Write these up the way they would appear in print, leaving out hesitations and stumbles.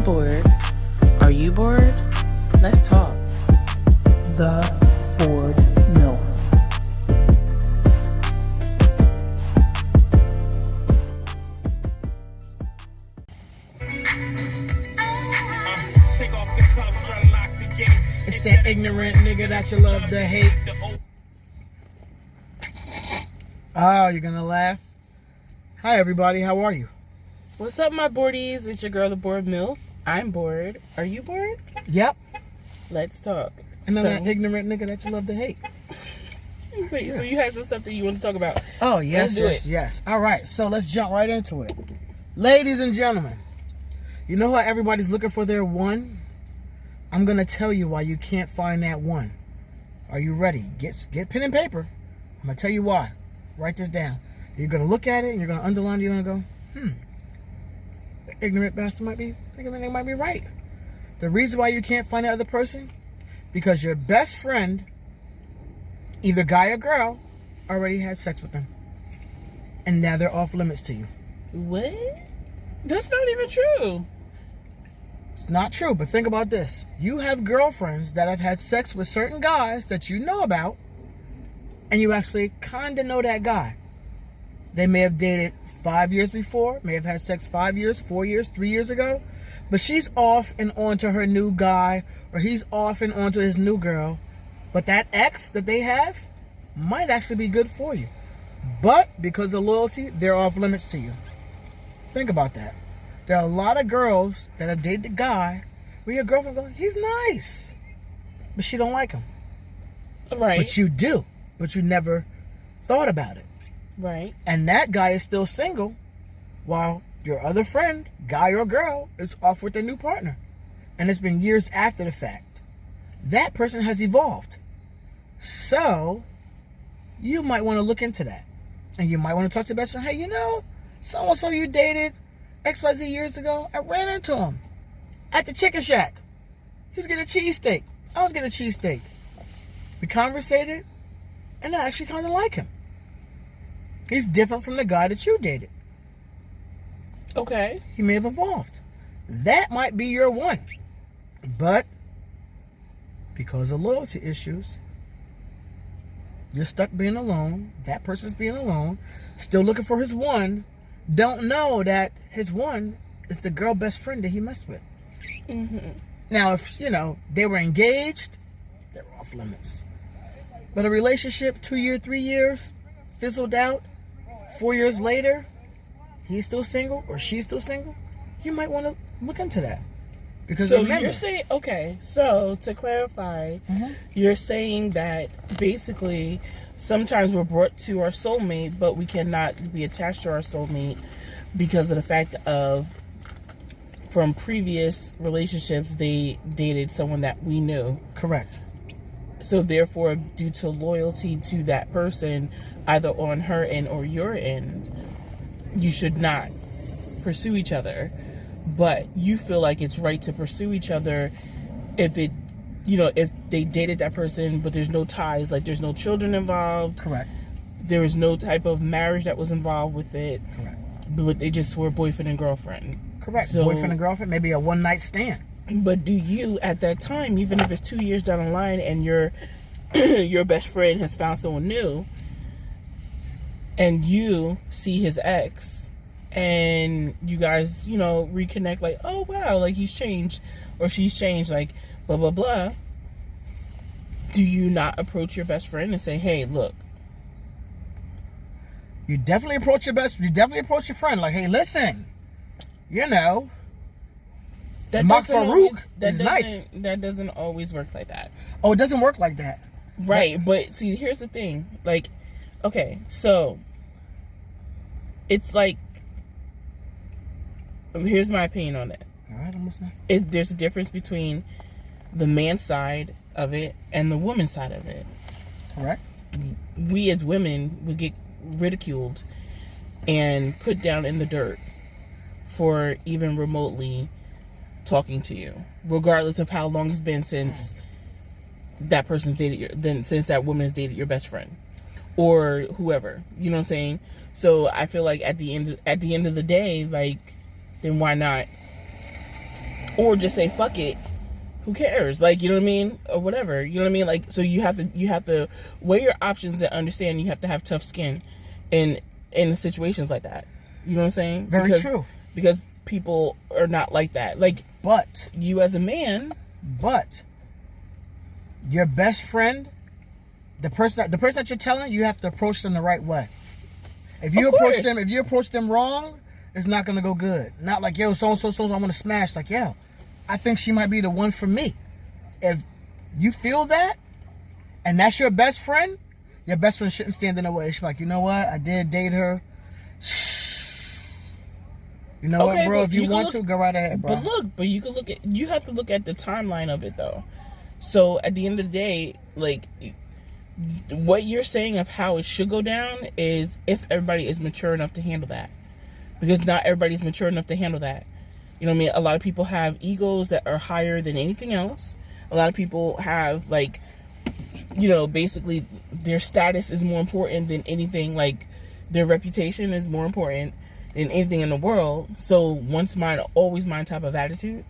I'm bored. Are you bored? Let's talk. The Bored Milf. It's that ignorant nigga that you love to hate. Oh, you're gonna laugh? Hi everybody, how are you? What's up, my boardies? It's your girl, the Bored Milf. I'm bored. Are you bored? Yep. Let's talk. And I'm that ignorant nigga that you love to hate. Wait, yeah. So you have some stuff that you want to talk about? Oh, yes. All right, so let's jump right into it. Ladies and gentlemen, you know how everybody's looking for their one? I'm going to tell you why you can't find that one. Are you ready? Get pen and paper. I'm going to tell you why. Write this down. You're going to look at it and you're going to underline it. You're going to go, the ignorant bastard might be right. The reason why you can't find that other person, because your best friend, either guy or girl, already had sex with them. And now they're off limits to you. What? That's not even true. It's not true, but think about this. You have girlfriends that have had sex with certain guys that you know about, and you actually kind of know that guy. They may have dated 5 years before, may have had sex 5 years, 4 years, 3 years ago, but she's off and on to her new guy, or he's off and on to his new girl. But that ex that they have might actually be good for you. But because of loyalty, they're off limits to you. Think about that. There are a lot of girls that have dated a guy where your girlfriend goes, he's nice, but she don't like him. Right. But you do. But you never thought about it. Right. And that guy is still single while your other friend, guy or girl, is off with their new partner. And it's been years after the fact. That person has evolved. So, you might want to look into that. And you might want to talk to your best friend. Hey, so-and-so you dated XYZ years ago, I ran into him at the chicken shack. He was getting a cheesesteak. I was getting a cheesesteak. We conversated, and I actually kind of like him. He's different from the guy that you dated. Okay. He may have evolved. That might be your one. But because of loyalty issues, you're stuck being alone. That person's being alone, still looking for his one. Don't know that his one is the girl best friend that he messed with. Mm-hmm. Now, if, they were engaged, they're off limits. But a relationship, 2 years, 3 years, fizzled out, 4 years later, he's still single or she's still single, you might want to look into that. Because so remember, you're saying, okay, so to clarify, you're saying that basically sometimes we're brought to our soulmate, but we cannot be attached to our soulmate because of the fact of from previous relationships they dated someone that we knew. Correct. So therefore, due to loyalty to that person, either on her end or your end, you should not pursue each other. But you feel like it's right to pursue each other if if they dated that person, but there's no ties, like there's no children involved. Correct. There was no type of marriage that was involved with it. Correct. But they just were boyfriend and girlfriend. Correct. So, boyfriend and girlfriend, maybe a one-night stand. But do you, at that time, even if it's 2 years down the line and your best friend has found someone new, and you see his ex, and you guys, reconnect, like, oh, wow, like, he's changed, or she's changed, like, blah, blah, blah, do you not approach your best friend and say, hey, look? You definitely approach your friend, like, hey, listen, Mark Farouk is nice. That doesn't always work like that. Oh, it doesn't work like that. Right, but see, here's the thing. Like, okay, so it's like, here's my opinion on it. All right, almost not. There's a difference between the man's side of it and the woman's side of it. Correct. We as women would get ridiculed and put down in the dirt for even remotely talking to you, regardless of how long it's been since that person's dated since that woman has dated your best friend or whoever, you know what I'm saying? So I feel like at the end of the day, like, then why not or just say fuck it. Who cares? Like, you know what I mean? Or whatever. You know what I mean? Like, so you have to weigh your options and understand you have to have tough skin in situations like that. You know what I'm saying? Very true. Because people are not like that. Like, but you as a man. But your best friend, the person that you're telling, you have to approach them the right way. If you approach them wrong, it's not gonna go good. Not like, yo, so I want to smash. Like, yo, I think she might be the one for me. If you feel that, and that's your best friend shouldn't stand in the way. She's like, you know what? I did date her. You know what, bro? If you want to, go right ahead, bro. You have to look at the timeline of it, though. So at the end of the day, like, what you're saying of how it should go down is if everybody is mature enough to handle that. Because not everybody's mature enough to handle that. You know what I mean? A lot of people have egos that are higher than anything else. A lot of people have, like, you know, basically their status is more important than anything. Like, their reputation is more important than anything in the world. So once mine, always mine type of attitude.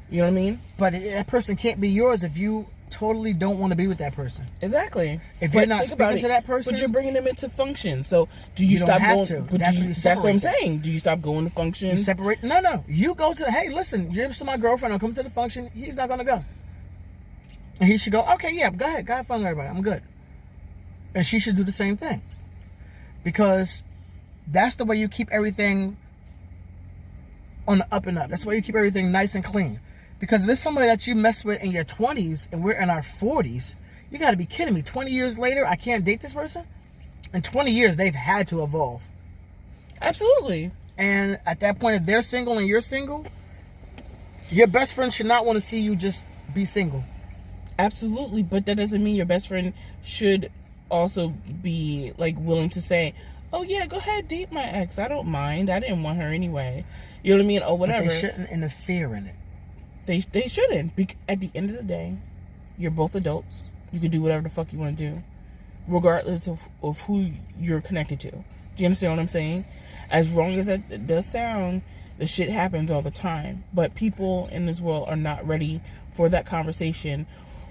You know what I mean? But that person can't be yours if you totally don't want to be with that person. Exactly. If you're not speaking to that person, but you're bringing them into functions. So do you, don't stop have going? to. But that's what I'm that. saying. Do you stop going to functions? You separate. No. You go to. Hey, listen. You're to my girlfriend. I'll come to the function. He's not gonna go. And he should go. Okay, yeah. Go ahead. Go have fun with everybody. I'm good. And she should do the same thing. Because that's the way you keep everything on the up and up. That's the way you keep everything nice and clean. Because if it's somebody that you mess with in your 20s and we're in our 40s, you got to be kidding me. 20 years later, I can't date this person? In 20 years, they've had to evolve. Absolutely. And at that point, if they're single and you're single, your best friend should not want to see you just be single. Absolutely. But that doesn't mean your best friend should also be, like, willing to say, oh, yeah, go ahead, date my ex. I don't mind. I didn't want her anyway. You know what I mean? Or whatever. But they shouldn't interfere in it. They shouldn't. At the end of the day, you're both adults. You can do whatever the fuck you want to do, regardless of who you're connected to. Do you understand what I'm saying? As wrong as that does sound, the shit happens all the time. But people in this world are not ready for that conversation.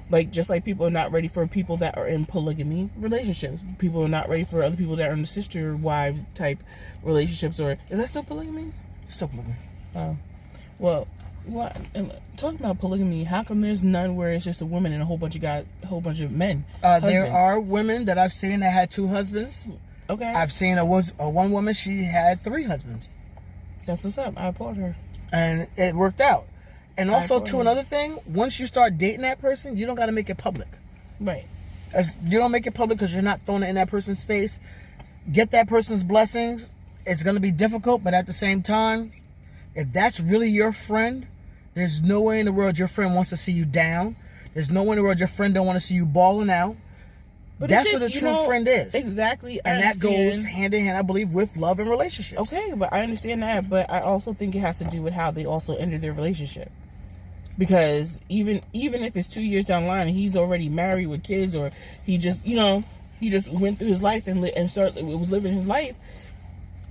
Like, just like people are not ready for people that are in polygamy relationships. People are not ready for other people that are in the sister-wife type relationships. Or is that still polygamy? Still polygamy. Oh. Well, what? Talking about polygamy, how come there's none where it's just a woman and a whole bunch of men? There are women that I've seen that had 2 husbands. Okay. I've seen one woman, she had 3 husbands. That's what's up. I applaud her. And it worked out. And also, too, another thing, once you start dating that person, you don't got to make it public. Right. You don't make it public because you're not throwing it in that person's face. Get that person's blessings. It's going to be difficult, but at the same time, if that's really your friend, there's no way in the world your friend wants to see you down. There's no way in the world your friend don't want to see you balling out. But that's what a true friend is. Exactly. And that goes hand in hand, I believe, with love and relationships. Okay, but I understand that. But I also think it has to do with how they also ended their relationship. Because even if it's 2 years down the line and he's already married with kids, or he just went through his life and was living his life.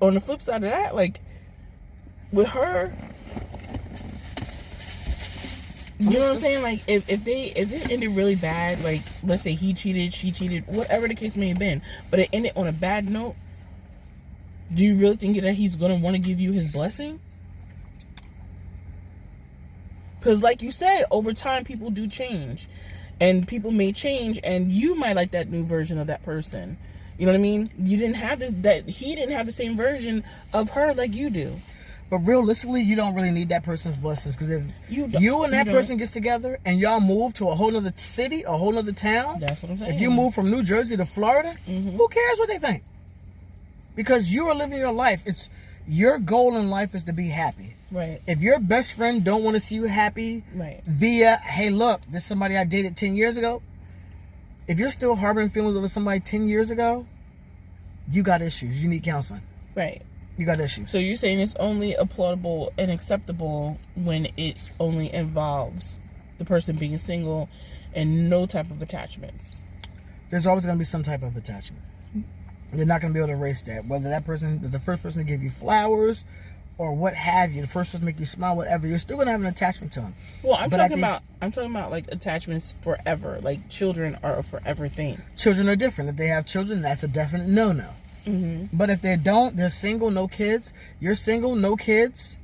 On the flip side of that, like, with her, you know what I'm saying? Like, if it ended really bad, like, let's say he cheated, she cheated, whatever the case may have been, but it ended on a bad note, do you really think that he's gonna want to give you his blessing? Because, like you said, over time people do change, and people may change, and you might like that new version of that person. You know what I mean? You didn't have he didn't have the same version of her like you do. But realistically, you don't really need that person's blessings, because if you and that person gets together and y'all move to a whole nother city, a whole nother town, that's what I'm saying. If you move from New Jersey to Florida, who cares what they think? Because you are living your life. It's your goal in life is to be happy. Right. If your best friend don't want to see you happy, right, via, hey, look, this is somebody I dated 10 years ago. If you're still harboring feelings over somebody 10 years ago, you got issues. You need counseling. Right. You got issues. So you're saying it's only applaudable and acceptable when it only involves the person being single and no type of attachments. There's always going to be some type of attachment. They're not going to be able to erase that. Whether that person is the first person to give you flowers, or what have you, the first ones make you smile, whatever, you're still gonna have an attachment to them. Well, I'm talking about like attachments forever. Like children are a forever thing. Children are different. If they have children, that's a definite no-no. Mm-hmm. But if they don't, they're single, no kids. You're single, no kids,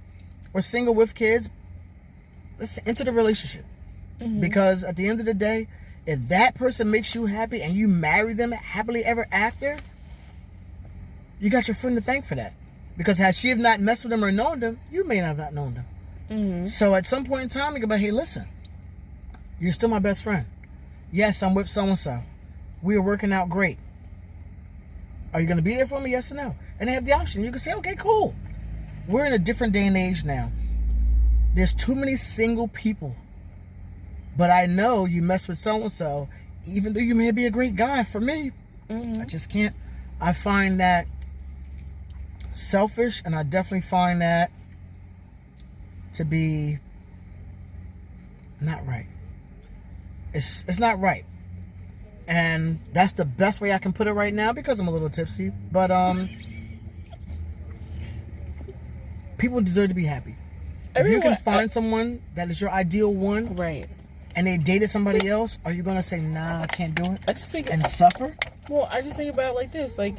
or single with kids. Let's enter the relationship. Mm-hmm. Because at the end of the day, if that person makes you happy and you marry them happily ever after, you got your friend to thank for that. Because had she have not messed with them or known them, you may have not known them. Mm-hmm. So at some point in time, you go, hey, listen, you're still my best friend. Yes, I'm with so-and-so. We are working out great. Are you going to be there for me? Yes or no? And they have the option. You can say, okay, cool. We're in a different day and age now. There's too many single people. But I know you mess with so-and-so, even though you may be a great guy. For me, I just can't. I find that selfish, and I definitely find that to be not right. It's not right. And that's the best way I can put it right now because I'm a little tipsy. But people deserve to be happy. If you can find someone that is your ideal one, right, and they dated somebody else, are you gonna say, nah, I can't do it? I just think and suffer? Well, I just think about it like this, like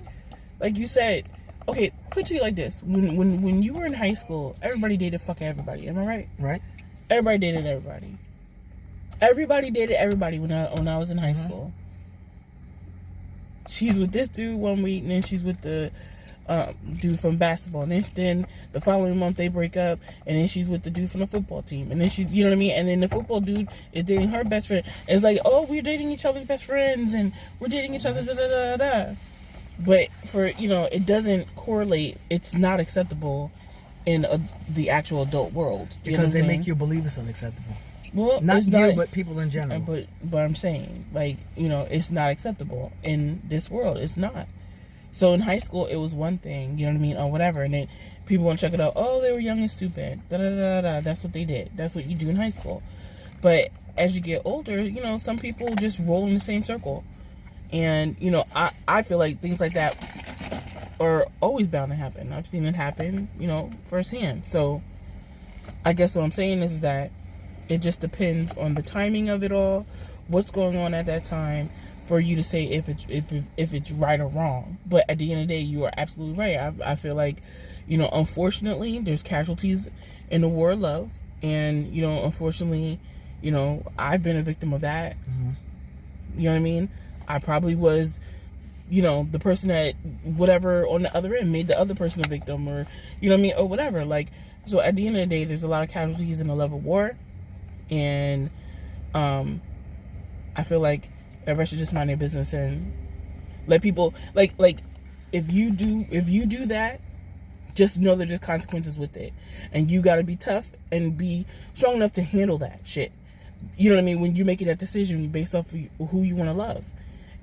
you said. Okay, put it to you like this: when you were in high school, everybody dated fucking everybody. Am I right? Right. Everybody dated everybody. Everybody dated everybody when I was in high school. She's with this dude one week, and then she's with the dude from basketball, and then the following month they break up, and then she's with the dude from the football team, and then she, you know what I mean, and then the football dude is dating her best friend. And it's like, oh, we're dating each other's best friends, and we're dating each other, da da da da. But for, you know, it doesn't correlate. It's not acceptable in the actual adult world because they make you believe it's unacceptable. Well, not you, but people in general. But I'm saying, like, you know, it's not acceptable in this world. It's not. So in high school, it was one thing, you know what I mean, or whatever, and then people want to check it out. Oh, they were young and stupid. Da da da da. That's what they did. That's what you do in high school. But as you get older, you know, some people just roll in the same circle, and you know, I feel like things like that are always bound to happen. I've seen it happen, you know, firsthand. So I guess what I'm saying is that it just depends on the timing of it all, what's going on at that time, for you to say if it's right or wrong. But at the end of the day, you are absolutely right. I feel like, you know, unfortunately, there's casualties in the war of love, and you know, unfortunately, you know, I've been a victim of that. Mm-hmm. You know what I mean? I probably was, you know, the person that whatever on the other end made the other person a victim, or you know what I mean, or whatever. Like, so at the end of the day, there's a lot of casualties in the love of war, and I feel like everybody should just mind their business and let people like if you do that, just know that there's consequences with it, and you got to be tough and be strong enough to handle that shit. You know what I mean? When you're making that decision based off of who you want to love,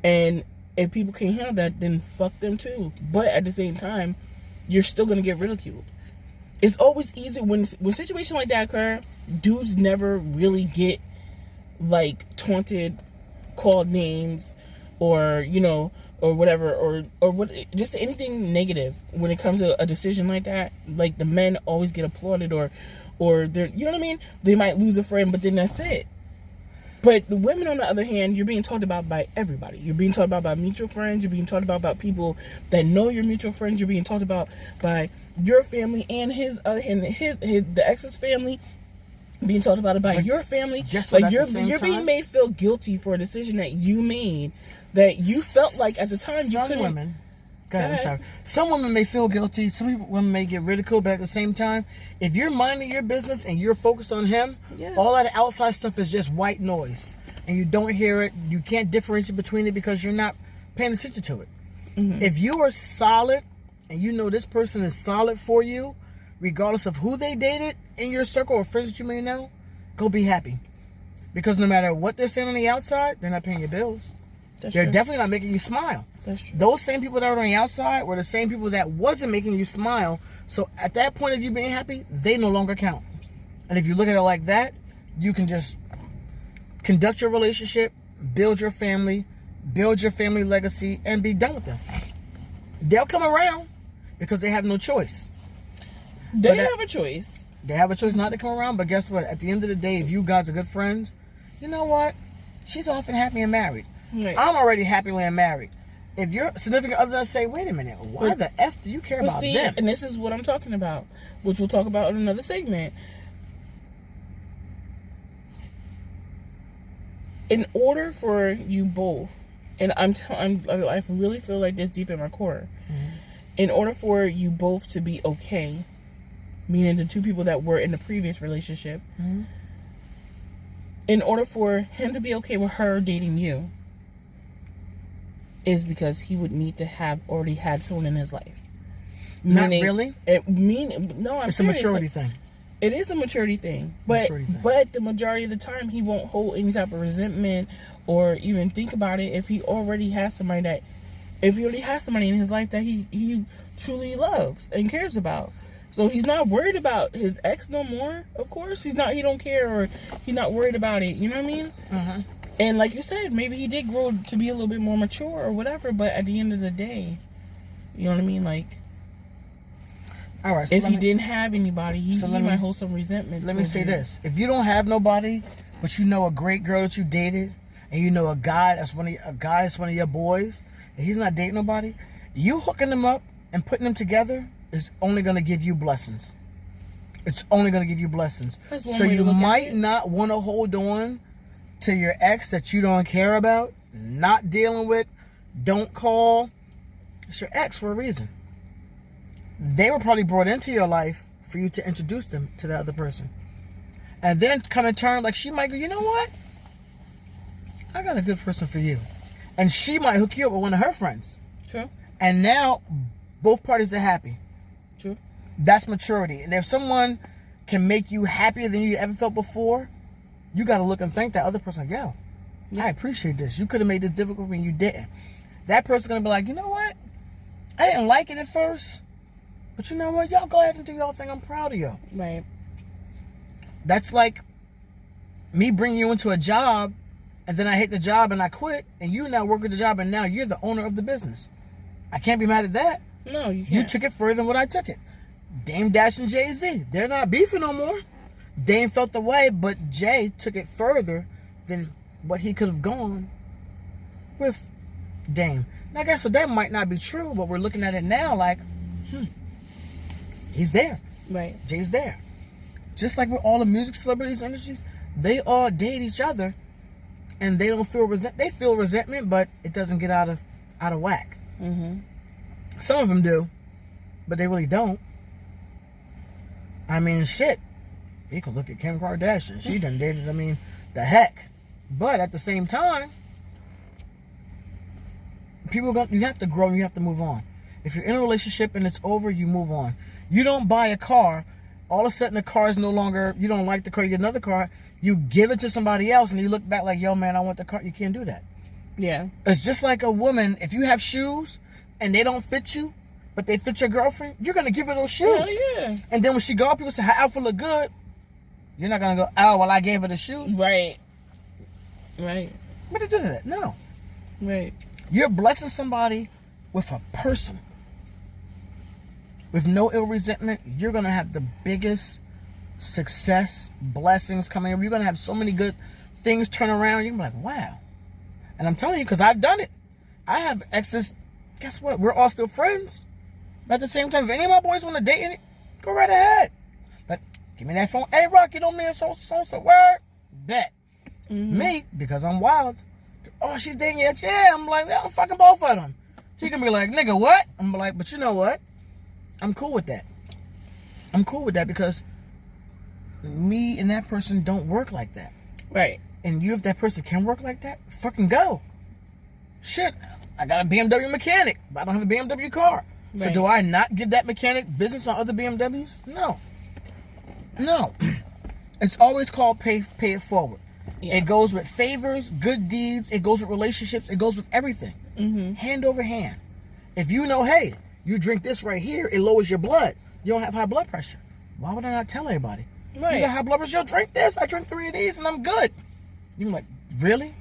and if people can't handle that, then fuck them too. But at the same time, you're still gonna get ridiculed. It's always easier when situations like that occur. Dudes never really get like taunted, called names, or you know, or whatever, or what, just anything negative when it comes to a decision like that. Like the men always get applauded, or they're, you know what I mean, they might lose a friend, but then that's it. But the women, on the other hand, you're being talked about by everybody. You're being talked about by mutual friends. You're being talked about by people that know your mutual friends. You're being talked about by your family and the ex's family. Being talked about it by your family. Like you're being made feel guilty for a decision that you made, that you felt like at the time you couldn't. Women, go ahead, I'm sorry. Some women may feel guilty. Some women may get ridiculed, but at the same time, if you're minding your business and you're focused on him, all that outside stuff is just white noise, and you don't hear it. You can't differentiate between it because you're not paying attention to it. Mm-hmm. If you are solid and you know this person is solid for you, regardless of who they dated in your circle or friends that you may know, go be happy. Because no matter what they're saying on the outside, they're not paying your bills. They're definitely not making you smile. That's true. Those same people that were on the outside were the same people that wasn't making you smile. So at that point of you being happy, they no longer count. And if you look at it like that, you can just conduct your relationship, build your family legacy, and be done with them. They'll come around because they have no choice. They have a choice. They have a choice not to come around, but guess what? At the end of the day, if you guys are good friends, you know what? She's often happy and married. Right. I'm already happily and married. If your significant other say, wait a minute, why the F do you care about them? And this is what I'm talking about, which we'll talk about in another segment. In order for you both, and I really feel like this deep in my core, in order for you both to be okay, meaning the two people that were in the previous relationship, in order for him to be okay with her dating you, is because he would need to have already had someone in his life. Not really? No, I'm It's serious. a maturity thing. It is a maturity thing. But the majority of the time, he won't hold any type of resentment or even think about it if he already has somebody in his life that he truly loves and cares about. So he's not worried about his ex no more. Of course, he don't care, or he's not worried about it. You know what I mean? Mm-hmm. And like you said, maybe he did grow to be a little bit more mature or whatever. But at the end of the day, you know what I mean? Like, all right. So if he didn't have anybody, he might hold some resentment. Let me say this: if you don't have nobody, but you know a great girl that you dated, and you know a guy that's one of your boys, and he's not dating nobody, you hooking them up and putting them together is only going to give you blessings. It's only going to give you blessings. So you might not want to hold on to your ex that you don't care about, not dealing with, don't call. It's your ex for a reason. They were probably brought into your life for you to introduce them to the other person. And then come in turn, like she might go, you know what? I got a good person for you. And she might hook you up with one of her friends. True. And now both parties are happy. True. That's maturity. And if someone can make you happier than you ever felt before, you got to look and thank that other person. Like, yo, I appreciate this. You could have made this difficult for me and you didn't. That person's going to be like, you know what? I didn't like it at first. But you know what? Y'all go ahead and do y'all thing. I'm proud of y'all. Right. That's like me bringing you into a job and then I hate the job and I quit and you now work at the job and now you're the owner of the business. I can't be mad at that. No, you can't. You took it further than what I took it. Dame Dash and Jay-Z, they're not beefing no more. Dame felt the way, but Jay took it further than what he could have gone with Dame. Now, guess what? That might not be true, but we're looking at it now like, he's there. Right. Jay's there. Just like with all the music celebrities industries, they all date each other, and they don't feel They feel resentment, but it doesn't get out of whack. Mm-hmm. Some of them do, but they really don't. I mean, shit. You can look at Kim Kardashian. She done dated, the heck. But at the same time, you have to grow and you have to move on. If you're in a relationship and it's over, you move on. You don't buy a car, all of a sudden the car is no longer, you don't like the car, you get another car, you give it to somebody else and you look back like, yo man, I want the car. You can't do that. Yeah. It's just like a woman, if you have shoes and they don't fit you, but they fit your girlfriend, you're going to give her those shoes. Oh, yeah. And then when she go out, people say, her outfit look good. You're not going to go, oh, well, I gave her the shoes. Right. Right. What did you do to that? No. Right. You're blessing somebody with a person. With no ill resentment, you're going to have the biggest success, blessings coming in. You're going to have so many good things turn around. You're going to be like, wow. And I'm telling you, because I've done it. I have exes. Guess what? We're all still friends. But at the same time, if any of my boys want to date it, go right ahead. But give me that phone. Hey, Rock, you know me and so word? Bet. Mm-hmm. Me, because I'm wild. Oh, she's dating your ex. Yeah, I'm like, yeah, I'm fucking both of them. He can be like, nigga, what? I'm like, but you know what? I'm cool with that. I'm cool with that because me and that person don't work like that. Right. And you, if that person can work like that, fucking go. Shit, I got a BMW mechanic, but I don't have a BMW car. Right. So do I not give that mechanic business on other BMWs? No. No. It's always called pay it forward. Yeah. It goes with favors, good deeds. It goes with relationships. It goes with everything. Mm-hmm. Hand over hand. If you know, hey, you drink this right here, it lowers your blood. You don't have high blood pressure. Why would I not tell everybody? Right. You got high blood pressure, yo, drink this. I drink 3 of these and I'm good. You're like, really?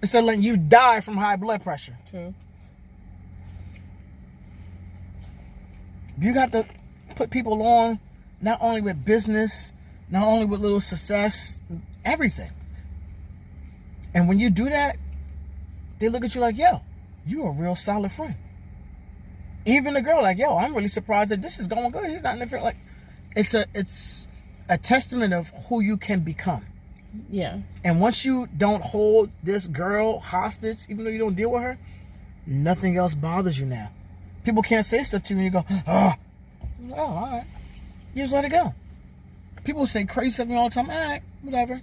Instead of letting you die from high blood pressure. True. You got to put people on not only with business, not only with little success, everything. And when you do that, they look at you like, yo, you're a real solid friend. Even the girl, like, yo, I'm really surprised that this is going good. He's not in the friend. Like, it's a testament of who you can become. Yeah. And once you don't hold this girl hostage, even though you don't deal with her, nothing else bothers you now. People can't say stuff to you and you go, oh, all right. You just let it go. People say crazy stuff to me all the time. All right, whatever.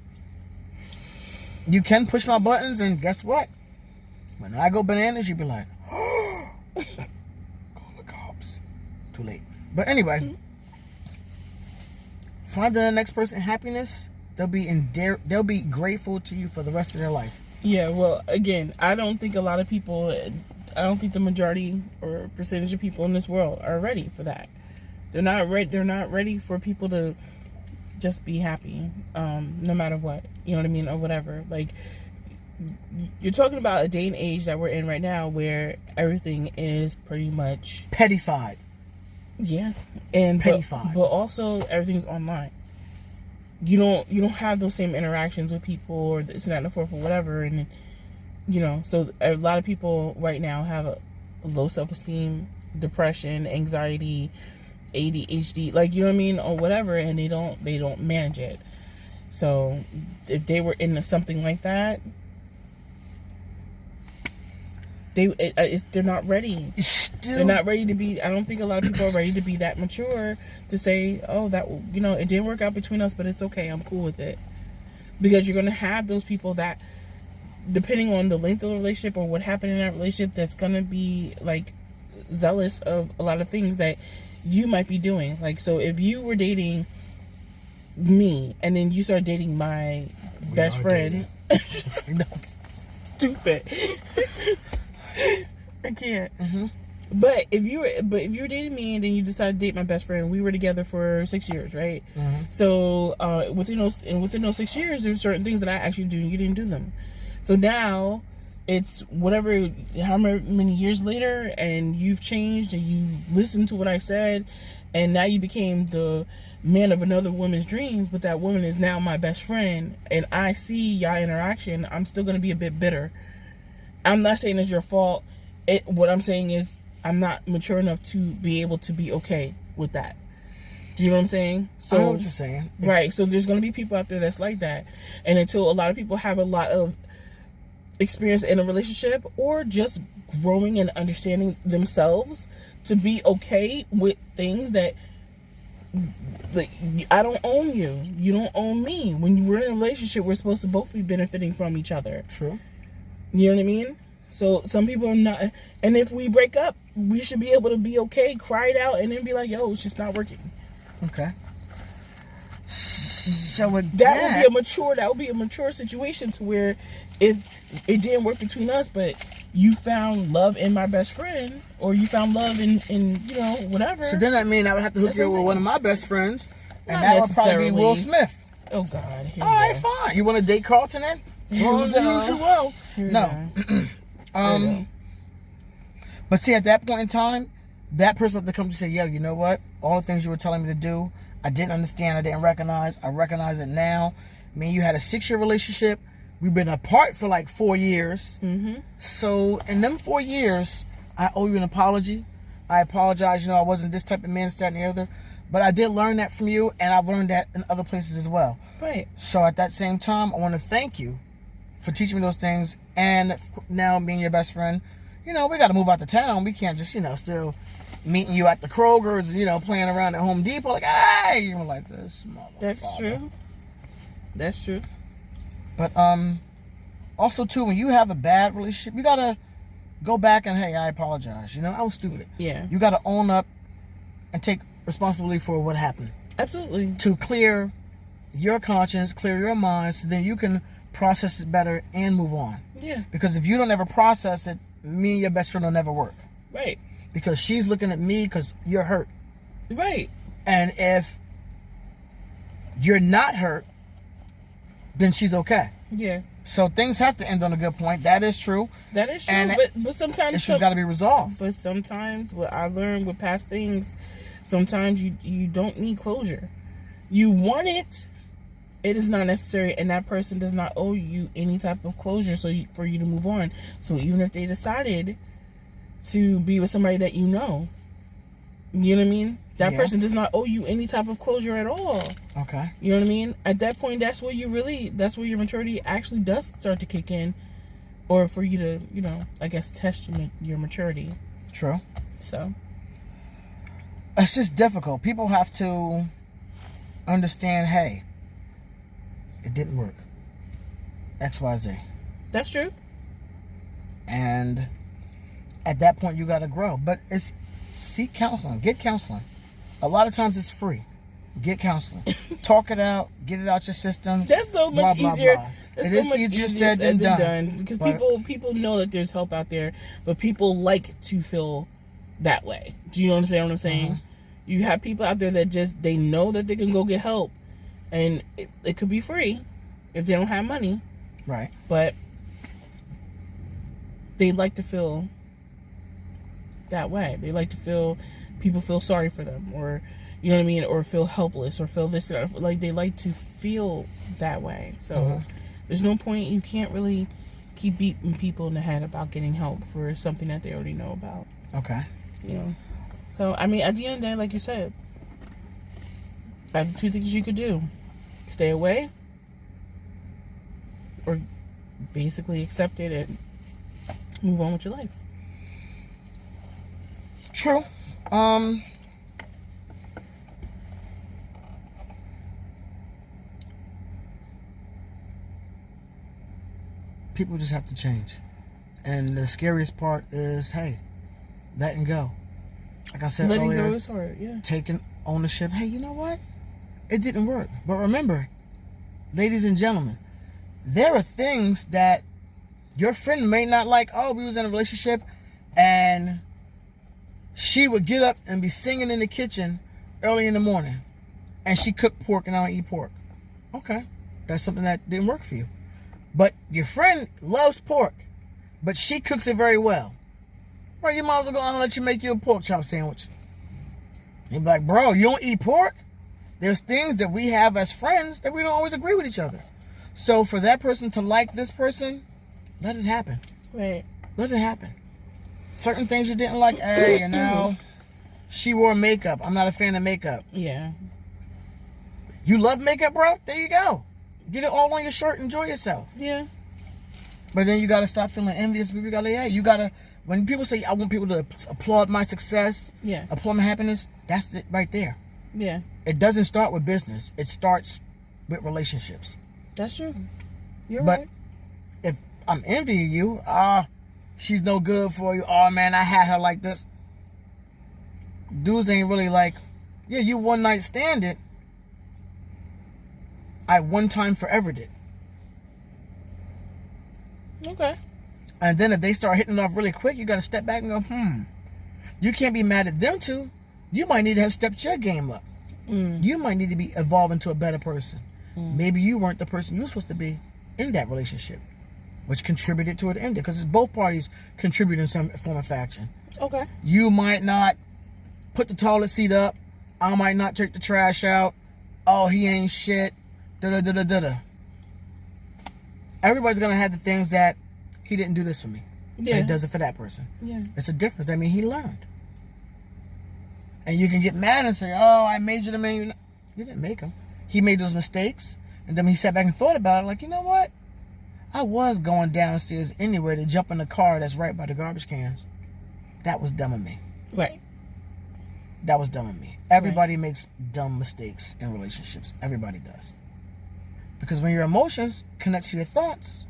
You can push my buttons, and guess what? When I go bananas, you be like, oh, call the cops. It's too late. But anyway, finding the next person happiness, they'll be grateful to you for the rest of their life. Yeah, well, again, I don't think the majority or percentage of people in this world are ready for that. They're not ready for people to just be happy, no matter what, you know what I mean, or whatever. Like, you're talking about a day and age that we're in right now where everything is pretty much pettified. Yeah, and pettified. But also everything's online. You don't have those same interactions with people or this and that and the fourth or whatever, and you know, so a lot of people right now have a low self-esteem, depression, anxiety, ADHD, like, you know what I mean, or whatever, and they don't manage it. So if they were into something like that, they're not ready. They're not ready to be. I don't think a lot of people are ready to be that mature to say, oh, that, you know, it didn't work out between us, but it's okay, I'm cool with it. Because you're gonna have those people that, depending on the length of the relationship or what happened in that relationship, that's gonna be like zealous of a lot of things that you might be doing. Like, so if you were dating me and then you start dating my best friend, stupid. I can't. Mm-hmm. But if you were dating me and then you decided to date my best friend, we were together for 6 years, right? Mm-hmm. So within those 6 years, there were certain things that I actually do and you didn't do them. So now it's whatever, however many years later, and you've changed and you listened to what I said, and now you became the man of another woman's dreams, but that woman is now my best friend, and I see y'all interaction, I'm still going to be a bit bitter. I'm not saying it's your fault. What I'm saying is I'm not mature enough to be able to be okay with that. Do you know what I'm saying? So, I know what you're saying. Right. So there's going to be people out there that's like that. And until a lot of people have a lot of experience in a relationship or just growing and understanding themselves to be okay with things that, like, I don't own you. You don't own me. When we're in a relationship, we're supposed to both be benefiting from each other. True. You know what I mean? So some people are not, and if we break up, we should be able to be okay, cry it out, and then be like, yo, it's just not working. Okay. So with that would be a mature situation to where if it didn't work between us, but you found love in my best friend, or you found love in you know, whatever. So then that mean I would have to hook you up with one of my best friends, and Not that would probably be Will Smith. Oh God. All right, fine. You want to date Carlton then? Usual. No. But see, at that point in time, that person have to come to say, yo, you know what? All the things you were telling me to do, I didn't understand, I didn't recognize. I recognize it now. I mean, you had a 6-year relationship. We've been apart for like 4 years. Mm-hmm. So in them 4 years, I owe you an apology. I apologize. You know, I wasn't this type of man, this, that, and the other. But I did learn that from you, and I've learned that in other places as well. Right. So at that same time, I want to thank you for teaching me those things. And now being your best friend, you know, we got to move out to town. We can't just, you know, still meeting you at the Kroger's, you know, playing around at Home Depot. Like, hey, you're like this motherfucker. That's true. That's true. But also too, when you have a bad relationship, you gotta go back and, hey, I apologize. You know, I was stupid. Yeah. You gotta own up and take responsibility for what happened. Absolutely. To clear your conscience, clear your mind, so then you can process it better and move on. Yeah. Because if you don't ever process it, me and your best friend will never work. Right. Because she's looking at me because you're hurt. Right. And if you're not hurt, then she's okay. Yeah. So things have to end on a good point. That is true. That is true. And but sometimes it's got to be resolved. But sometimes what I learned with past things, Sometimes you don't need closure. You want it. It is not necessary, and that person does not owe you any type of closure for you to move on. So even if they decided to be with somebody that you know what I mean? That person does not owe you any type of closure at all. Okay. You know what I mean? At that point, that's where your maturity actually does start to kick in, or for you to, I guess, test your maturity. True. So. It's just difficult. People have to understand, hey, it didn't work. XYZ. That's true. And at that point, you got to grow. But seek counseling. Get counseling. A lot of times it's free. Get counseling. Talk it out. Get it out your system. That's so much easier. Blah. It's It is easier said than done. Because people know that there's help out there, but people like to feel that way. Do you understand what I'm saying? Uh-huh. You have people out there that they know that they can go get help, and it could be free if they don't have money. Right. But they like to feel that way. They like to feel people feel sorry for them, or you know what I mean, or feel helpless, or feel this, or like they like to feel that way. So there's no point. You can't really keep beating people in the head about getting help for something that they already know about. Okay. So I mean, at the end of the day, like you said, that's the two things you could do: stay away, or basically accept it and move on with your life. True. People just have to change. And the scariest part is, hey, letting go. Like I said Letting earlier, go is hard, yeah. taking ownership. Hey, you know what? It didn't work. But remember, ladies and gentlemen, there are things that your friend may not like. Oh, we was in a relationship and she would get up and be singing in the kitchen early in the morning, and she cooked pork and I don't eat pork. Okay, that's something that didn't work for you. But your friend loves pork, but she cooks it very well. Bro, you might as well go on and let you make you a pork chop sandwich. You'd be like, bro, you don't eat pork? There's things that we have as friends that we don't always agree with each other. So for that person to like this person, let it happen. Right. Let it happen. Certain things you didn't like, hey, she wore makeup. I'm not a fan of makeup. Yeah. You love makeup, bro? There you go. Get it all on your shirt. Enjoy yourself. Yeah. But then you got to stop feeling envious. You got to, when people say, I want people to applaud my success, applaud my happiness, that's it right there. Yeah. It doesn't start with business. It starts with relationships. That's true. You're but right. If I'm envying you, she's no good for you. Oh, man, I had her like this. Dudes ain't really like, yeah, you one night stand it. I one time forever did. Okay. And then if they start hitting it off really quick, you got to step back and go, You can't be mad at them too. You might need to have stepped your game up. You might need to be evolving to a better person. Maybe you weren't the person you were supposed to be in that relationship, which contributed to it ending, because both parties contribute in some form of fashion. Okay. You might not put the toilet seat up. I might not take the trash out. Oh, he ain't shit. Da-da-da-da-da-da. Everybody's going to have the things that he didn't do this for me. Yeah. And he does it for that person. Yeah. It's a difference. I mean, he learned. And you can get mad and say, oh, I made you the man. You didn't make him. He made those mistakes. And then he sat back and thought about it, like, you know what? I was going downstairs anyway to jump in the car that's right by the garbage cans. That was dumb of me. Right. That was dumb of me. Everybody makes dumb mistakes in relationships. Everybody does. Because when your emotions connect to your thoughts,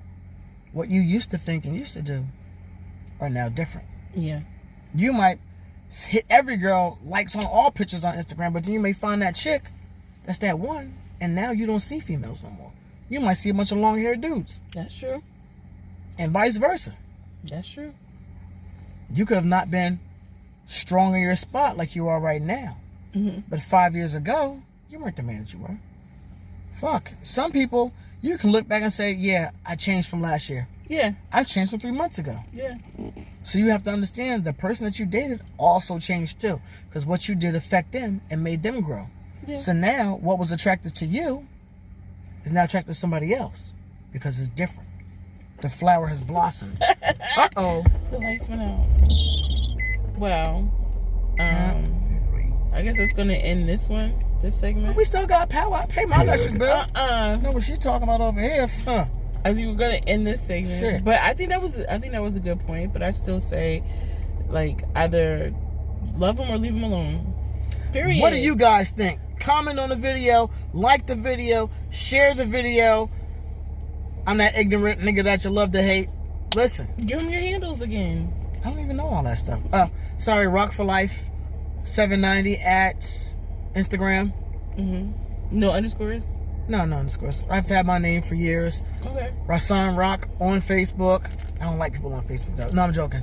what you used to think and used to do are now different. Yeah. You might hit every girl likes on all pictures on Instagram, but then you may find that chick that's that one, and now you don't see females no more. You might see a bunch of long-haired dudes. That's true. And vice versa. That's true. You could have not been strong in your spot like you are right now. But 5 years ago, you weren't the man that you were. Fuck. Some people, you can look back and say, yeah, I changed from last year. Yeah. I've changed from 3 months ago. Yeah. So you have to understand the person that you dated also changed too. Because what you did affect them and made them grow. Yeah. So now what was attractive to you is now attracted to somebody else. Because it's different. The flower has blossomed. Uh-oh. The lights went out. Well, I guess that's going to end this segment. We still got power. I pay my electric bill. Know what she talking about over here, huh? I think we're gonna end this segment. Shit. But I think that was a good point. But I still say, like, either love them or leave them alone. Period. What do you guys think? Comment on the video, like the video, share the video. I'm that ignorant nigga that you love to hate. Listen. Give them your handles again. I don't even know all that stuff. Sorry, Rock for Life 790 at Instagram. No underscores? No underscores. I've had my name for years. Okay. Rasan Rock on Facebook. I don't like people on Facebook though. No, I'm joking.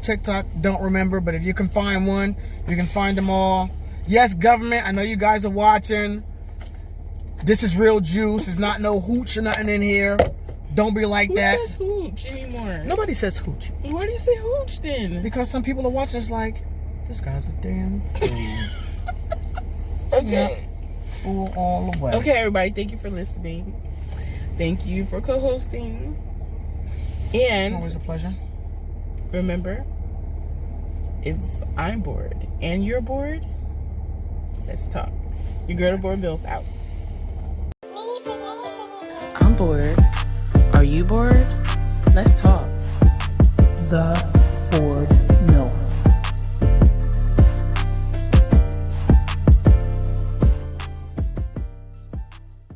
TikTok, don't remember, but if you can find one, you can find them all. Yes, government, I know you guys are watching. This is real juice. There's not no hooch or nothing in here. Don't be like that. Who says hooch anymore? Nobody says hooch. Why do you say hooch then? Because some people are watching, it's like, this guy's a damn fool. Okay. Yeah, fool all the way. Okay, everybody, thank you for listening. Thank you for co-hosting. And Always a pleasure. remember, if I'm bored and you're bored, let's talk. Your girl, Bored Milf, out. I'm bored. Are you bored? Let's talk. The